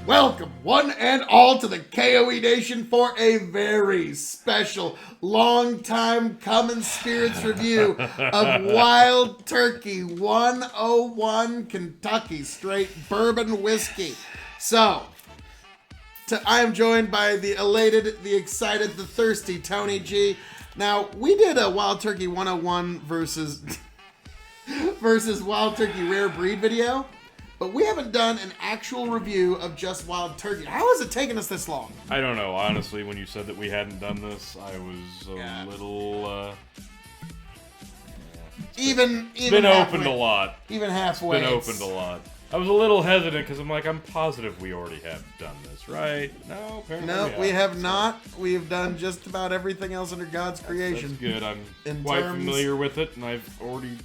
Welcome, one and all, to the K.O.E. Nation for a very special, long-time Common Spirits review of Wild Turkey 101 Kentucky Straight Bourbon Whiskey. So, I am joined by the elated, the excited, the thirsty Tony G. Now, we did a Wild Turkey 101 versus Wild Turkey Rare Breed video. But we haven't done an actual review of just Wild Turkey. How has it taken us this long? I don't know. Honestly, when you said that we hadn't done this, I was a little... Even been opened a lot. Even halfway. Been opened a lot. I was a little hesitant because I'm like, I'm positive we already have done this, right? No, apparently we have not. We have done just about everything else under God's creation. That's good. I'm quite familiar with it, and I've already...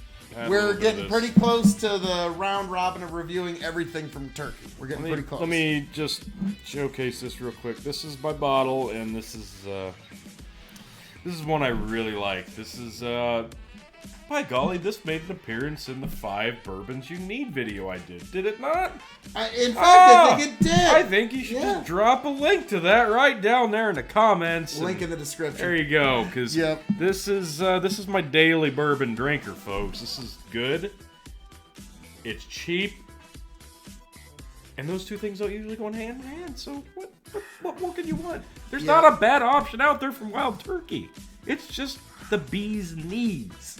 We're getting pretty close to the round robin of reviewing everything from Turkey. We're getting pretty close. Let me just showcase this real quick. This is my bottle, and this is one I really like. This is by golly, this made an appearance in the 5 Bourbons You Need video I did. Did it not? In fact, I think it did. I think you should just drop a link to that right down there in the comments. Link in the description. There you go, because this is my daily bourbon drinker, folks. This is good. It's cheap. And those two things don't usually go hand in hand, so what more can you want? There's not a bad option out there from Wild Turkey. It's just the bee's knees.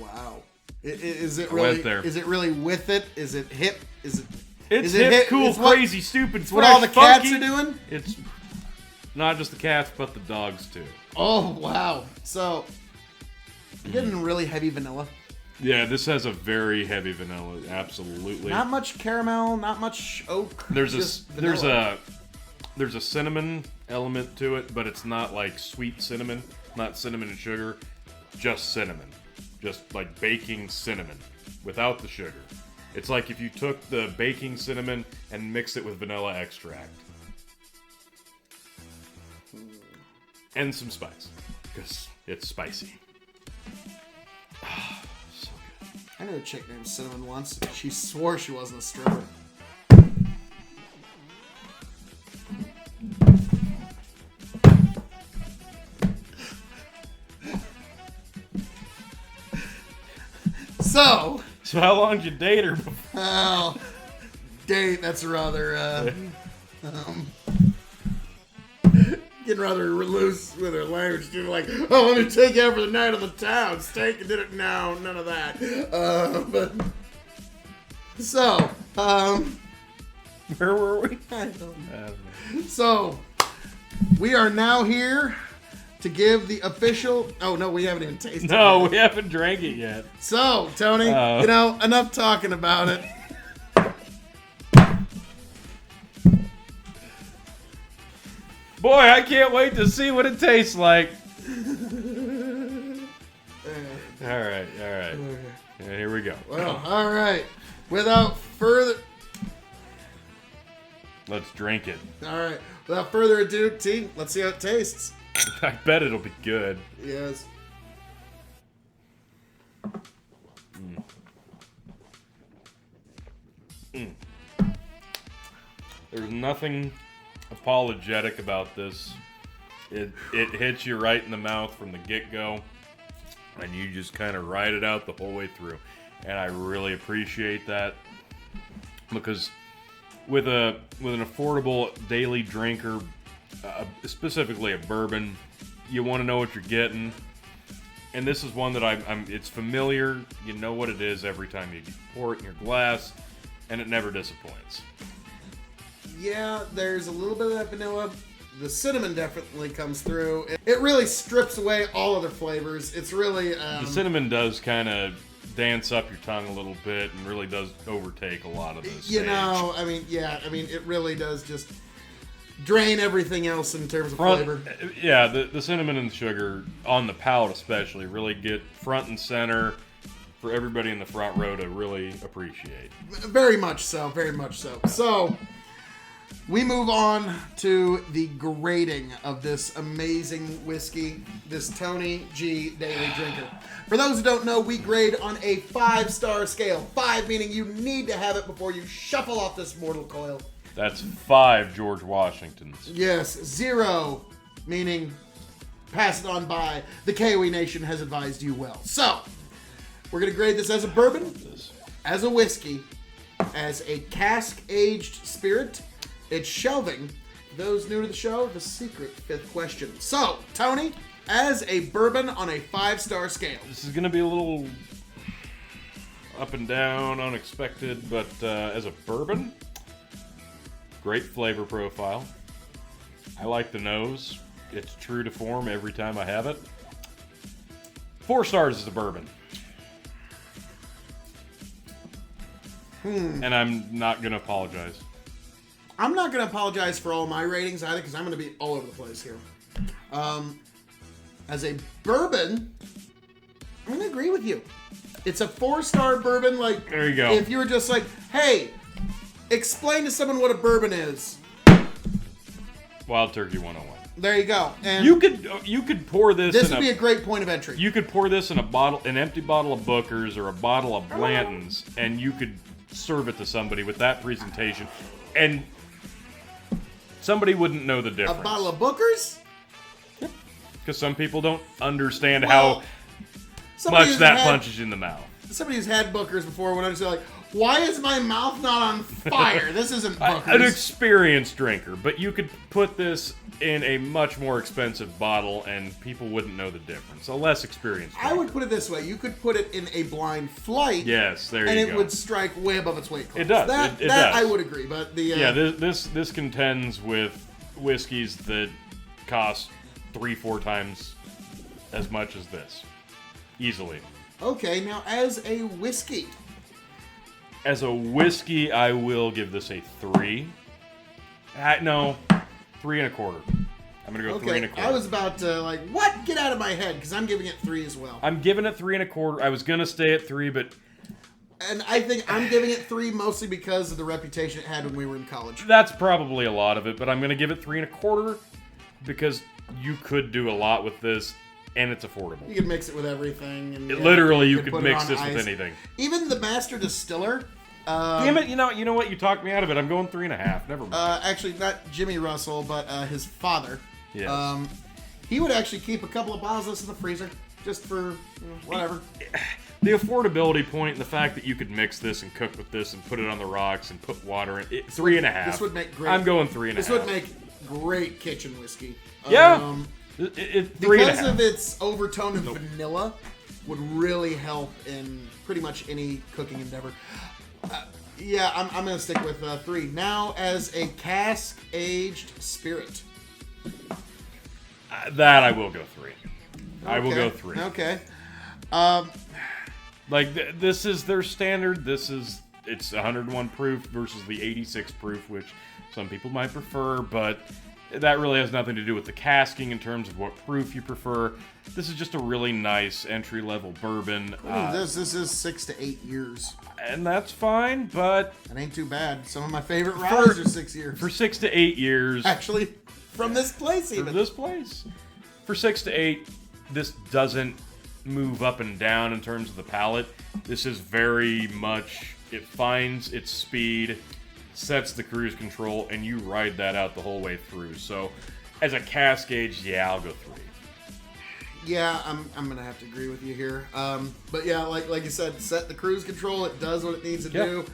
Wow. Is it really? Is it really with it? Is it hip? It's hip, cool, crazy, stupid, fresh, what all the funky. Cats are doing? It's not just the cats, but the dogs too. Oh wow! So, getting really heavy vanilla. Yeah, this has a very heavy vanilla. Absolutely. Not much caramel. Not much oak. There's a cinnamon element to it, but it's not like sweet cinnamon. Not cinnamon and sugar. Just cinnamon. Just like baking cinnamon without the sugar. It's like if you took the baking cinnamon and mixed it with vanilla extract. And some spice. Because it's spicy. Oh, so good. I knew a chick named Cinnamon once. She swore she wasn't a stripper. So how long did you date her before? Oh, date, that's rather, getting rather loose with her language. She's like, oh, let me take you out for the night on the town. Steak and dinner. No, none of that. Where were we? I don't know. So, we are now here to give the official... Oh, no, we haven't even tasted it. No, we haven't drank it yet. So, Tony, enough talking about it. Boy, I can't wait to see what it tastes like. All right. Yeah, here we go. Well, all right. Without further... Let's drink it. All right. Without further ado, T, let's see how it tastes. I bet it'll be good. Yes. There's nothing apologetic about this. It hits you right in the mouth from the get-go, and you just kind of ride it out the whole way through. And I really appreciate that, because with an affordable daily drinker, specifically a bourbon, you want to know what you're getting. And this is one that it's familiar. You know what it is every time you pour it in your glass, and it never disappoints. Yeah, there's a little bit of that vanilla. The cinnamon definitely comes through. It really strips away all other flavors. It's really... the cinnamon does kind of dance up your tongue a little bit and really does overtake a lot of this. It really does just drain everything else in terms of flavor. Yeah, the cinnamon and sugar, on the palate especially, really get front and center for everybody in the front row to really appreciate. Very much so, very much so. So... We move on to the grading of this amazing whiskey, this Tony G Daily Drinker. For those who don't know, we grade on a 5-star scale. 5 meaning you need to have it before you shuffle off this mortal coil. That's 5 George Washingtons. Yes, 0 meaning pass it on by. The K.O.E Nation has advised you well. So, we're going to grade this as a bourbon, as a whiskey, as a cask-aged spirit. It's shelving. Those new to the show, the secret 5th question. So, Tony, as a bourbon on a 5-star scale. This is going to be a little up and down, unexpected, but as a bourbon, great flavor profile. I like the nose. It's true to form every time I have it. 4 stars as a bourbon. And I'm not going to apologize. I'm not going to apologize for all my ratings either because I'm going to be all over the place here. As a bourbon, I'm going to agree with you. It's a 4-star bourbon. Like, there you go. If you were just like, hey, explain to someone what a bourbon is. Wild Turkey 101. There you go. And you could pour this. This would be a great point of entry. You could pour this in an empty bottle of Booker's or a bottle of Blanton's, and you could serve it to somebody with that presentation, and somebody wouldn't know the difference. A bottle of Booker's? Because some people don't understand how somebody much that punches you in the mouth. Somebody who's had Booker's before would understand, like, why is my mouth not on fire? This isn't Booker's. An experienced drinker, but you could put this in a much more expensive bottle and people wouldn't know the difference. A less experienced drinker. I would put it this way. You could put it in a blind flight. Yes, there you go. And it would strike way above its weight class. It does. That does. I would agree. But this contends with whiskeys that cost 3-4 times as much as this. Easily. Okay, now as a whiskey. As a whiskey, I will give this a 3. No, 3 1/4. I'm gonna go 3 1/4. I was about to what? Get out of my head, because I'm giving it 3 as well. I'm giving it 3 1/4. I was gonna stay at 3, but and I think I'm giving it 3 mostly because of the reputation it had when we were in college. That's probably a lot of it, but I'm gonna give it 3 1/4 because you could do a lot with this. And it's affordable. You can mix it with everything. And literally, you could put mix this ice. with anything. Even the master distiller. Damn it! You know what? You talked me out of it. I'm going 3 1/2. Never mind. Actually, not Jimmy Russell, but his father. Yes. He would actually keep a couple of bottles of this in the freezer just for whatever. The affordability point and the fact that you could mix this and cook with this and put it on the rocks and put water in it. 3 1/2. This would make great. I'm going 3 1/2. This would make great kitchen whiskey. Yeah. 3 because 1/2. of its overtone of vanilla, would really help in pretty much any cooking endeavor. Yeah, I'm going to stick with 3. Now, as a cask-aged spirit. That I will go 3. Okay. I will go 3. Okay. This is their standard. It's 101 proof versus the 86 proof, which some people might prefer, but that really has nothing to do with the casking in terms of what proof you prefer. This is just a really nice entry-level bourbon. This is 6 to 8 years. And that's fine, but That ain't too bad. Some of my favorite rye are 6 years. for 6 to 8 years, Actually, from this place even. for this place, for 6 to 8, this doesn't move up and down in terms of the palate. This is very much, it finds its speed, sets the cruise control, and you ride that out the whole way through. So, as a cask age, yeah, I'll go 3. Yeah, I'm gonna have to agree with you here. But yeah, like you said, set the cruise control. It does what it needs to do.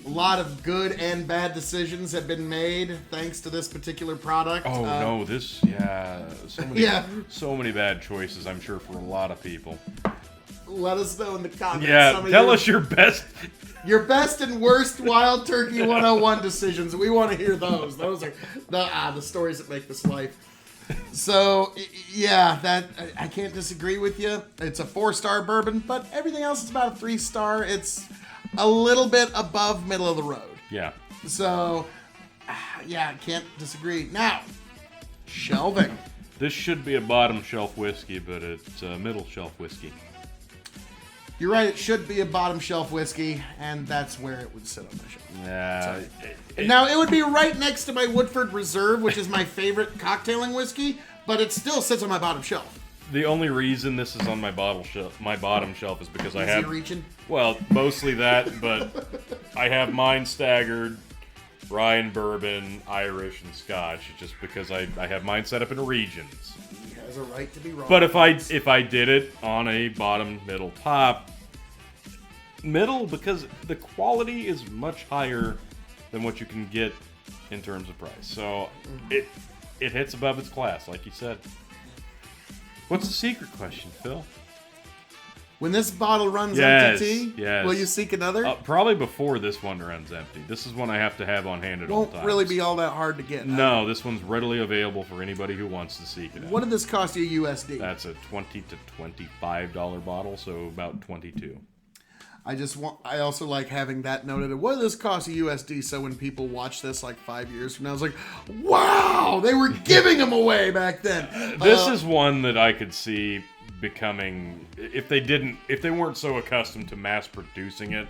A lot of good and bad decisions have been made thanks to this particular product. Oh no, so many bad choices. I'm sure for a lot of people. Let us know in the comments. Yeah, tell us your best. Your best and worst Wild Turkey 101 decisions. We want to hear those. Those are the stories that make this life. So, yeah, I can't disagree with you. It's a 4-star bourbon, but everything else is about a 3-star. It's a little bit above middle of the road. Yeah. So, yeah, I can't disagree. Now, shelving. This should be a bottom shelf whiskey, but it's a middle shelf whiskey. You're right. It should be a bottom shelf whiskey, and that's where it would sit on the shelf. Yeah. Now, it would be right next to my Woodford Reserve, which is my favorite cocktailing whiskey, but it still sits on my bottom shelf. The only reason this is on my bottom shelf is because I have reaching? Well, mostly that, but I have mine staggered rye and bourbon, Irish and Scotch, just because I have mine set up in regions. He has a right to be wrong. But if I did it on a bottom, middle, top, middle, because the quality is much higher than what you can get in terms of price. So it hits above its class, like you said. What's the secret question, Phil? When this bottle runs Yes, empty, yes. will you seek another? Probably before this one runs empty. This is one I have to have on hand at all Won't times. really be all that hard to get. No, this one's readily available for anybody who wants to seek it out. What did this cost you USD? That's a $20 to $25 bottle, so about 22. I also like having that noted. What did this cost you USD? So when people watch this like 5 years from now, it's like, wow, they were giving them away back then. This is one that I could see becoming, if they weren't so accustomed to mass producing it,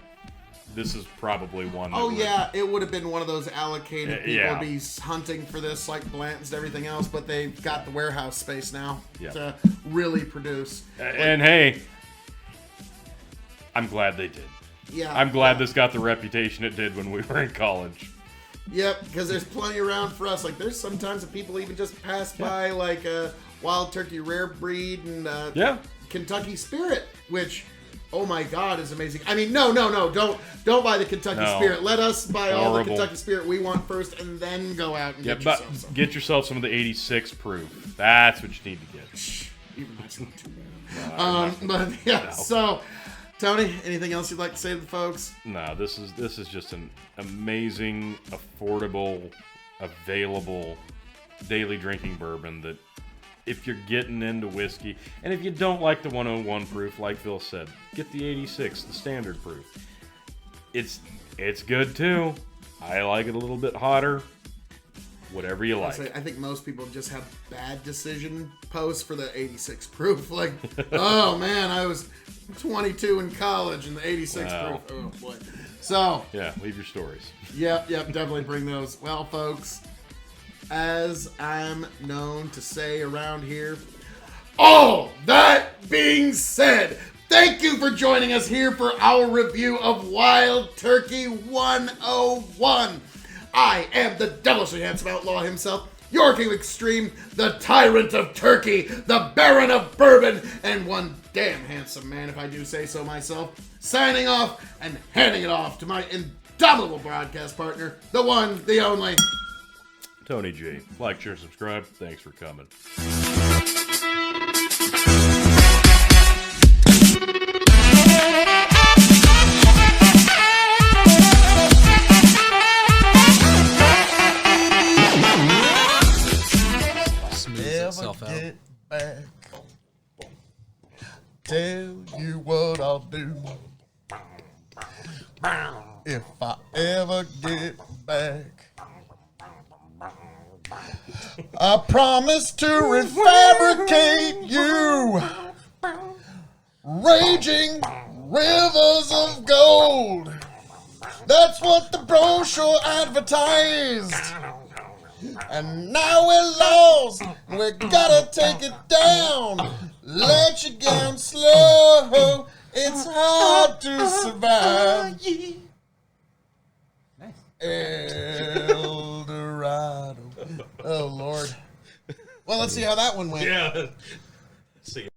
this is probably one that yeah, it would have been one of those allocated people yeah. would be hunting for this like Blanton's and everything else, but they've got the warehouse space now to really produce. And hey, I'm glad they did. Yeah, I'm glad this got the reputation it did when we were in college. Yep, because there's plenty around for us. Like, there's sometimes that people even just pass by, like a Wild Turkey Rare Breed and Kentucky Spirit, which, oh my God, is amazing. I mean, no, don't buy the Kentucky Spirit. Let us buy all the Kentucky Spirit we want first, and then go out and get yourself some. Get yourself some of the 86 proof. That's what you need to get. Even that's not too bad. But yeah, so. Tony, anything else you'd like to say to the folks? No, this is just an amazing, affordable, available daily drinking bourbon that if you're getting into whiskey, and if you don't like the 101 proof, like Phil said, get the 86, the standard proof. It's good too. I like it a little bit hotter. Whatever you like. I think most people just have bad decision posts for the 86 proof. Like, oh man, I was 22 in college and the 86 proof. Oh boy. So yeah, leave your stories. Yep, definitely bring those. Well, folks, as I'm known to say around here, all that being said, thank you for joining us here for our review of Wild Turkey 101. I am the devilishly handsome outlaw himself, your king of extreme, the tyrant of turkey, the baron of bourbon, and one damn handsome man, if I do say so myself, signing off and handing it off to my indomitable broadcast partner, the one, the only, Tony G. Like, share, subscribe. Thanks for coming. Get back. Tell you what I'll do. If I ever get back, I promise to refabricate you. Raging rivers of gold. That's what the brochure advertised. And now we're lost, we gotta take it down. Let you down slow, it's hard to survive. Nice. El Dorado. Oh, Lord. Well, let's see how that one went. Yeah. See.